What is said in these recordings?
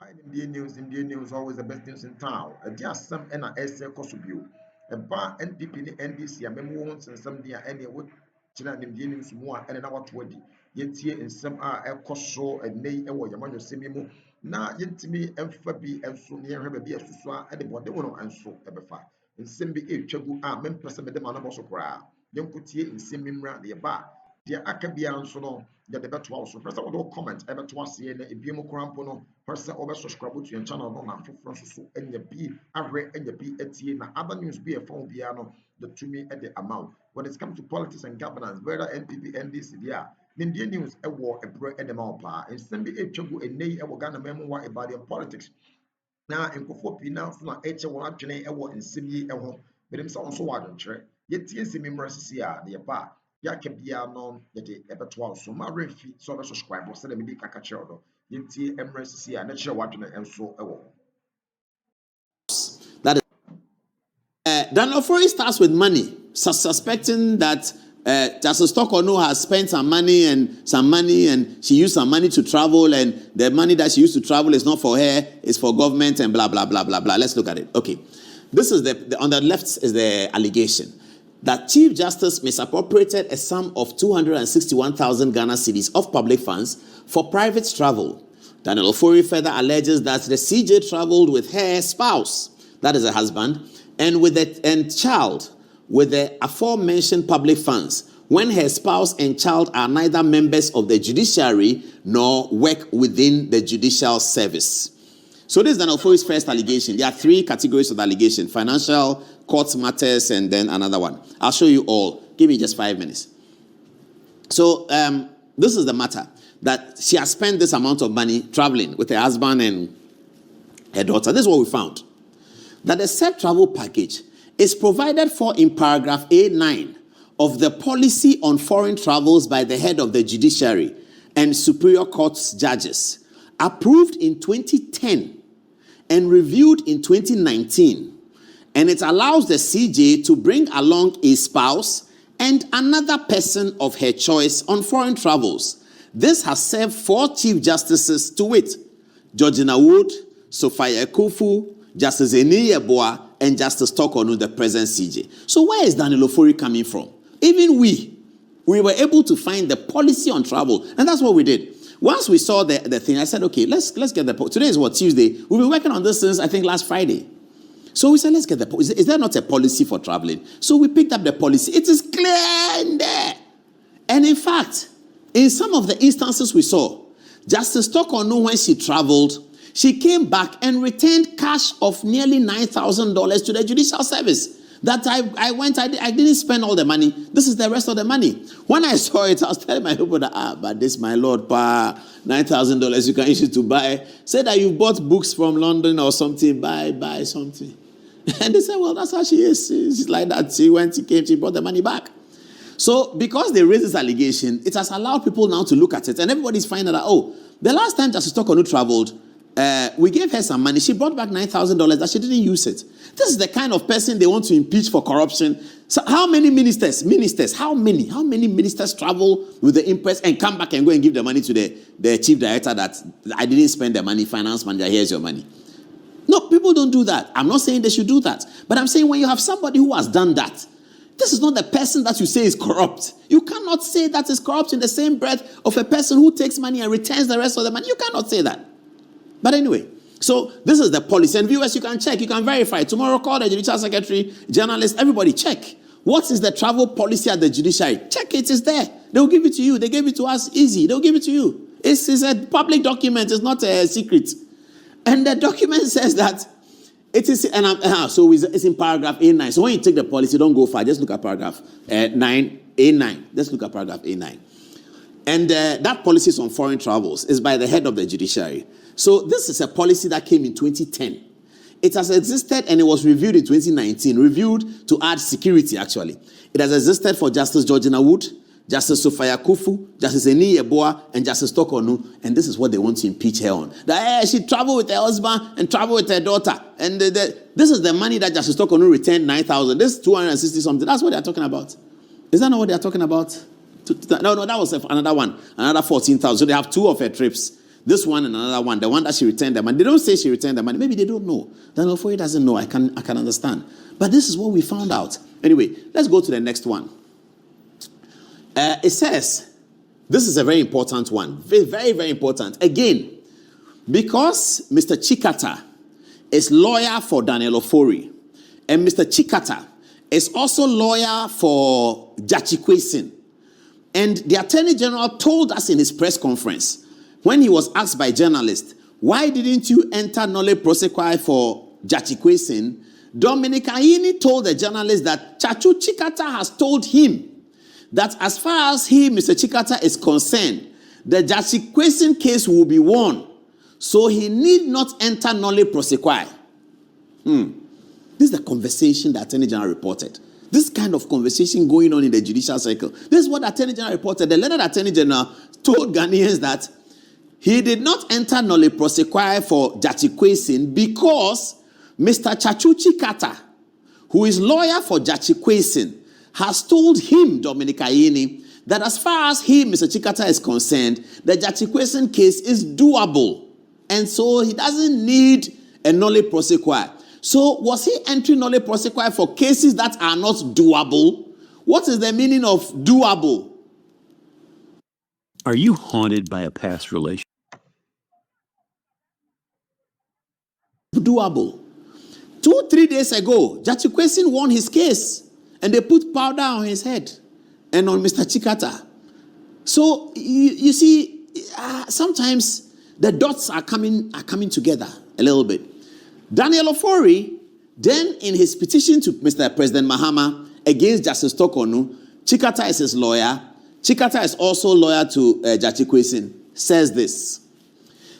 Indian news, always the best news in town. Just some and a essay cosubu. A bar NDP NDC, a memo and some dear any what China Indian news more and our 20. Yet here in some are a coso and nay and what Yamano Simimu. Now, yet to me, and Fabi and so near her be a suswa and the body one and so ever far. In Simbi a chabu are men person with the man of also cry. Young put here in Simimra the bar. Dear Akabia and so on. The debate was so. First of all, comment ever twice here. If you crampono, person over subscribe to your channel. No, man, for so and your B, Avre and your B at na other news be a phone piano, the to me at the amount. When it comes to politics and governance, whether NPP, NDC, yeah, Indian news a war, a bread and a mouth. And send me a chubu, a nay, a Wagana memoir about your politics. Now, in Kofopi now, from H1 Chene, a war in Simi, a home, but himself also water trade. Yet, yes, me mercy, the bar. Yakabia non yet ever 12 so my refi so the subscribe was me kaka chodo yenti emresi and nature watching and so that is Daniel Ofori starts with money, suspecting that Justice Tokono has spent some money and she used some money to travel, and the money that she used to travel is not for her, it's for government and blah blah blah blah blah. Let's look at it. Okay, this is the on the left is the allegation that Chief Justice misappropriated a sum of 261,000 Ghana cedis of public funds for private travel. Daniel Ofori further alleges that the CJ traveled with her spouse, that is her husband, and child with the aforementioned public funds, when her spouse and child are neither members of the judiciary nor work within the judicial service. So this is Daniel Ofori's first allegation. There are three categories of the allegation: financial, court matters, and then another one. I'll show you all. Give me just 5 minutes. So this is the matter, that she has spent this amount of money traveling with her husband and her daughter. This is what we found. That the said travel package is provided for in paragraph A9 of the policy on foreign travels by the head of the judiciary and superior courts judges, approved in 2010 and reviewed in 2019. And it allows the CJ to bring along a spouse and another person of her choice on foreign travels. This has served 4 Chief Justices to wit: Georgina Wood, Sophia Kufu, Justice Eni Yeboah, and Justice Tokonu, the present CJ. So where is Daniel Ofori coming from? Even we were able to find the policy on travel, and that's what we did. Once we saw the thing, I said, okay, let's get the today is what, Tuesday? We've been working on this since I think last Friday. So we said, let's get the policy. Is there not a policy for traveling? So we picked up the policy. It is clear in there. And in fact, in some of the instances we saw, Justice Tokonu, when she traveled, she came back and returned cash of nearly $9,000 to the judicial service. That I didn't spend all the money. This is the rest of the money. When I saw it, I was telling my people that, but this, my Lord, $9,000 you can issue to buy. Say that you bought books from London or something, buy something. And they said, well, that's how she is. She's like that. She came, she brought the money back. So because they raised this allegation, it has allowed people now to look at it. And everybody's finding out, the last time Justice Tokonu traveled, we gave her some money. She brought back $9,000 that she didn't use it. This is the kind of person they want to impeach for corruption. So how many ministers, how many ministers travel with the impress and come back and go and give the money to the chief director that I didn't spend the money, finance manager, here's your money. No, people don't do that. I'm not saying they should do that. But I'm saying when you have somebody who has done that, this is not the person that you say is corrupt. You cannot say that is corrupt in the same breath of a person who takes money and returns the rest of the money. You cannot say that. But anyway, so this is the policy. And viewers, you can check, you can verify. Tomorrow, call the judicial secretary, journalists, everybody check. What is the travel policy at the judiciary? Check it, it's there. They'll give it to you. They gave it to us easy. They'll give it to you. It's a public document. It's not a secret. And the document says that it is, so it's in paragraph A9. So when you take the policy, don't go far. Just look at paragraph 9, A9. Let's look at paragraph A9. And that policy is on foreign travels. It's by the head of the judiciary. So this is a policy that came in 2010. It has existed and it was reviewed in 2019. Reviewed to add security, actually. It has existed for Justice Georgina Wood, Justice Sophia Kufu, Justice Eni Yeboah, and Justice Tokonu. And this is what they want to impeach her on. That she traveled with her husband and traveled with her daughter. And this is the money that Justice Tokonu returned, 9,000. This is 260 something. That's what they're talking about. Is that not what they're talking about? No, that was another one. Another 14,000. So they have 2 of her trips. This one and another one, the one that she returned the money. They don't say she returned the money. Maybe they don't know. Daniel Ofori doesn't know. I can understand. But this is what we found out. Anyway, let's go to the next one. It says, this is a very important one. Very, very, very important. Again, because Mr. Chikata is lawyer for Daniel Ofori, and Mr. Chikata is also lawyer for Jachikwesin. And the Attorney General told us in his press conference, when he was asked by journalists, why didn't you enter nolle prosequi for Jachikwesin? Dominic Ayini told the journalist that Chachu Chikata has told him that as far as he, Mr. Chikata, is concerned, the Jachikwesin case will be won. So he need not enter nolle prosequi. This is the conversation the Attorney General reported. This kind of conversation going on in the judicial circle. This is what the Attorney General reported. The learned Attorney General told Ghanaians that he did not enter nolle prosequi for Jachikwesin because Mr. Chachu Chikata, who is lawyer for Jachikwesin, has told him, Dominic Ayini, that as far as he, Mr. Chikata, is concerned, the Jachikwesin case is doable. And so he doesn't need a nolle prosequi. So was he entering nolle prosequi for cases that are not doable? What is the meaning of doable? Are you haunted by a past relationship? Doable. 2-3 days ago, Jachikwesin won his case and they put powder on his head and on Mr. Chikata. So you see, sometimes the dots are coming together a little bit. Daniel Ofori, then in his petition to Mr. President Mahama against Justice Tokonu, Chikata is his lawyer. Chikata is also lawyer to Jachikwesin, says this,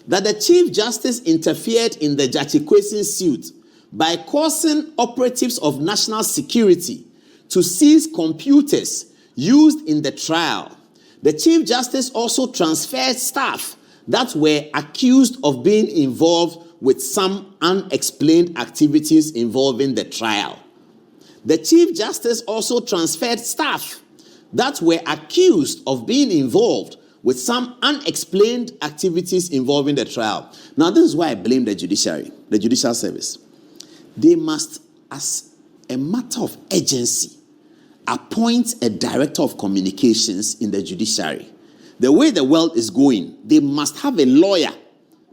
that the Chief Justice interfered in the Jachikwesin suit by causing operatives of national security to seize computers used in the trial. The Chief Justice also transferred staff that were accused of being involved with some unexplained activities involving the trial. The Chief Justice also transferred staff that were accused of being involved with some unexplained activities involving the trial. Now, this is why I blame the judiciary, the judicial service. They must, as a matter of urgency, appoint a director of communications in the judiciary. The way the world is going, they must have a lawyer,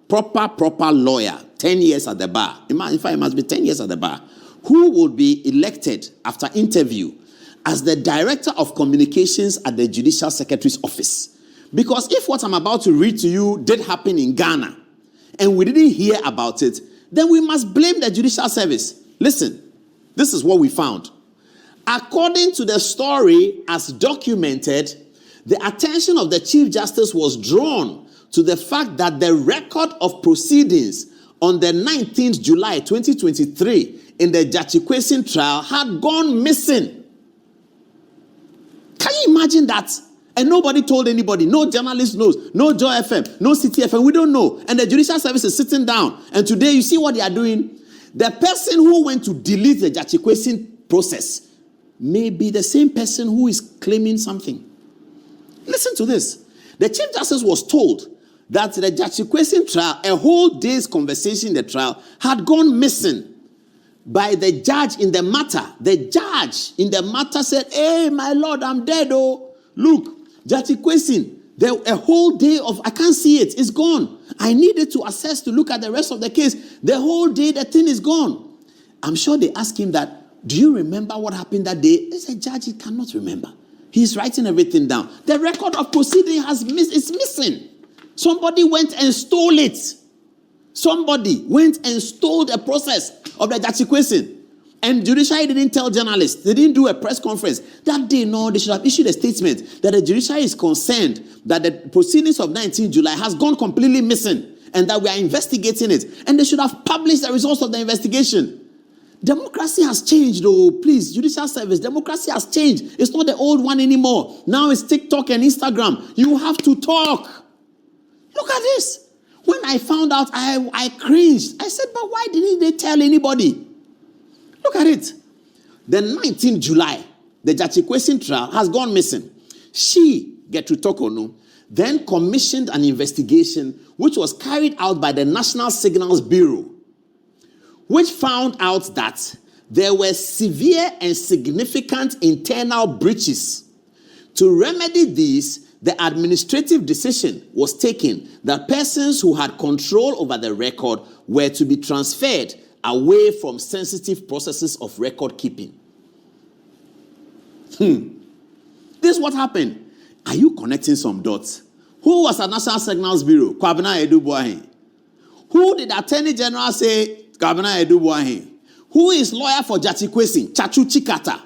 proper lawyer, 10 years at the bar. In fact, it must be 10 years at the bar, who will be elected after interview as the director of communications at the Judicial Secretary's office. Because if what I'm about to read to you did happen in Ghana and we didn't hear about it, then we must blame the judicial service. Listen, this is what we found. According to the story as documented, the attention of the Chief Justice was drawn to the fact that the record of proceedings on the 19th July 2023 in the Jachikwesin trial had gone missing. Can you imagine that? And nobody told anybody. No journalist knows. No Joy FM. No City FM. We don't know. And the judicial service is sitting down. And today you see what they are doing. The person who went to delete the Jachikwesin process may be the same person who is claiming something. Listen to this. The Chief Justice was told that the Jachikwesin trial, a whole day's conversation in the trial, had gone missing by the judge in the matter. The judge in the matter said, "Hey, my lord, I'm dead, oh. Look, Jachikwesin, a whole day of, I can't see it, it's gone. I needed to assess to look at the rest of the case. The whole day, the thing is gone." I'm sure they asked him that, "Do you remember what happened that day?" He said, "Judge, he cannot remember. He's writing everything down. The record of proceeding is missing. Somebody went and stole it. Somebody went and stole the process of the Jachikwesin. And judiciary didn't tell journalists. They didn't do a press conference. That day, no, they should have issued a statement that the judiciary is concerned that the proceedings of 19 July has gone completely missing and that we are investigating it. And they should have published the results of the investigation. Democracy has changed, though. Please, judicial service, democracy has changed. It's not the old one anymore. Now it's TikTok and Instagram. You have to talk. Look at this. When I found out, I cringed. I said, but why didn't they tell anybody? Look at it. The 19th July, the Jachikwesin trial has gone missing. She, Gertrude Tokonu, then commissioned an investigation which was carried out by the National Signals Bureau, which found out that there were severe and significant internal breaches. To remedy these, the administrative decision was taken that persons who had control over the record were to be transferred away from sensitive processes of record keeping. This is what happened. Are you connecting some dots? Who was at National Signals Bureau? Kwabena Edubuahin. Who did Attorney General say Kwabena Edubuahin? Who is lawyer for Jati Kwesi? Chachu Chikata.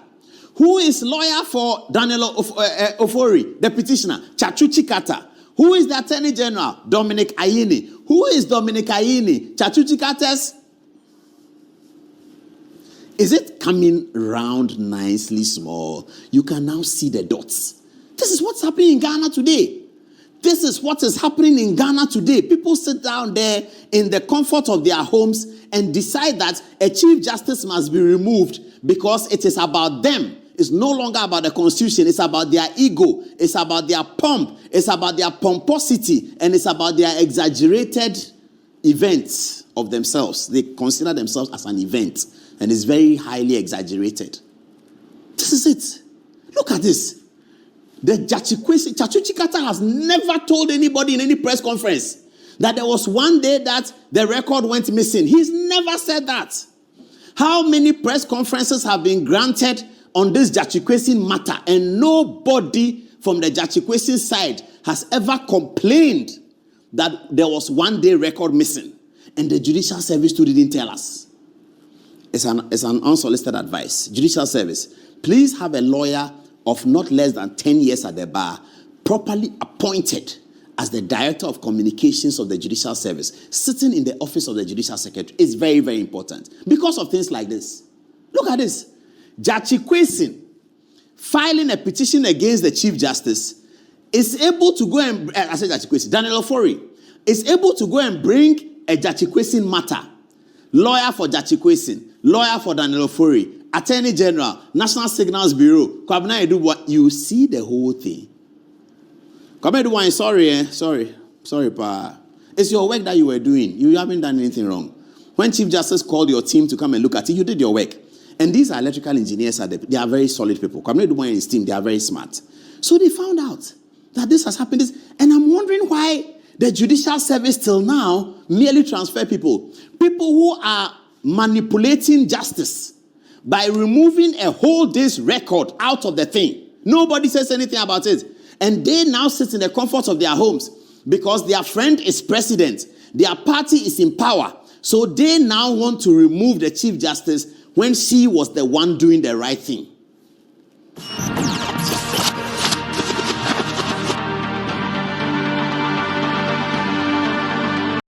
Who is lawyer for Daniel Ofori, the petitioner? Chachu Chikata. Who is the Attorney General? Dominic Ayini. Who is Dominic Ayini? Chachu Chikata's. Is it coming round nicely small? You can now see the dots. This is what's happening in Ghana today. This is what is happening in Ghana today. People sit down there in the comfort of their homes and decide that a chief justice must be removed because it is about them. It's no longer about the constitution. It's about their ego. It's about their pomp. It's about their pomposity. And it's about their exaggerated events of themselves. They consider themselves as an event. And it's very highly exaggerated. This is it. Look at this. The Chachu Chikata has never told anybody in any press conference that there was one day that the record went missing. He's never said that. How many press conferences have been granted on this Jachikwesi matter, and nobody from the Jachikwesi side has ever complained that there was one day record missing, and the Judicial Service too didn't tell us. It's an unsolicited advice. Judicial Service, please have a lawyer of not less than 10 years at the bar, properly appointed as the Director of Communications of the Judicial Service, sitting in the office of the Judicial Secretary. Is very, very important because of things like this. Look at this. Jachikwesi filing a petition against the Chief Justice is able to go and, I said Jachikwesi, Daniel Ofori, is able to go and bring a Jachikwesi matter. Lawyer for Jachikwesi, lawyer for Daniel Ofori, Attorney General, National Signals Bureau, Kwabena Edubuahin. You see the whole thing. Kwabena Edubuahin, sorry, pa. It's your work that you were doing. You haven't done anything wrong. When Chief Justice called your team to come and look at it, you did your work. And these are electrical engineers. They are very solid people. Kwabena Edubuahin and his team, they are very smart. So they found out that this has happened. And I'm wondering why the Judicial Service till now merely transfer people. People who are manipulating justice by removing a whole day's record out of the thing. Nobody says anything about it. And they now sit in the comfort of their homes because their friend is president. Their party is in power. So they now want to remove the Chief Justice when she was the one doing the right thing.